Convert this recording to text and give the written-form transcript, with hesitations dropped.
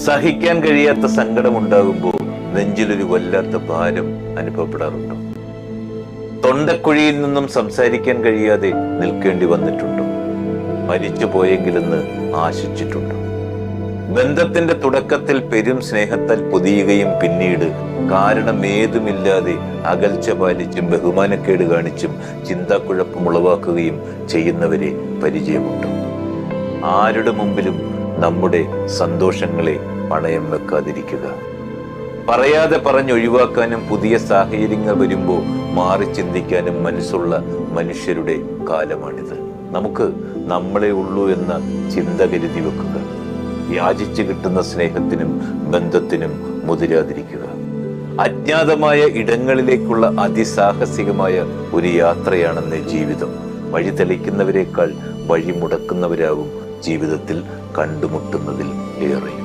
സഹിക്കാൻ കഴിയാത്ത സങ്കടമുണ്ടാകുമ്പോൾ നെഞ്ചിലൊരു വല്ലാത്ത ഭാരം അനുഭവപ്പെടാറുണ്ടോ? തൊണ്ടക്കുഴിയിൽ നിന്നും സംസാരിക്കാൻ കഴിയാതെ നിൽക്കേണ്ടി വന്നിട്ടുണ്ടോ? മരിച്ചു പോയെങ്കിലെന്ന് ആശിച്ചിട്ടുണ്ടോ? ബന്ധത്തിന്റെ തുടക്കത്തിൽ പെരും സ്നേഹത്താൽ പൊതിയുകയും പിന്നീട് കാരണമേതുമില്ലാതെ അകൽച്ച പാലിച്ചും ബഹുമാനക്കേട് കാണിച്ചും ചിന്താക്കുഴപ്പം ഉളവാക്കുകയും ചെയ്യുന്നവരെ പരിചയമുണ്ടോ? ആരുടെ മുമ്പിലും നമ്മുടെ സന്തോഷങ്ങളെ പണയം വെക്കാതിരിക്കുക. പറയാതെ പറഞ്ഞൊഴിവാക്കാനും പുതിയ സാഹചര്യങ്ങൾ വരുമ്പോൾ മാറി ചിന്തിക്കാനും മനസ്സുള്ള മനുഷ്യരുടെ കാലമാണിത്. നമുക്ക് നമ്മളെ ഉള്ളൂ എന്ന ചിന്ത കരുതി വെക്കുക. യാചിച്ചു കിട്ടുന്ന സ്നേഹത്തിനും ബന്ധത്തിനും മുതിരാതിരിക്കുക. അജ്ഞാതമായ ഇടങ്ങളിലേക്കുള്ള അതിസാഹസികമായ ഒരു യാത്രയാണെന്ന് ജീവിതം. വഴി തെളിക്കുന്നവരെക്കാൾ വഴി മുടക്കുന്നവരാകും ജീവിതത്തിൽ കണ്ടുമുട്ടുന്നതിൽ ഏറെ.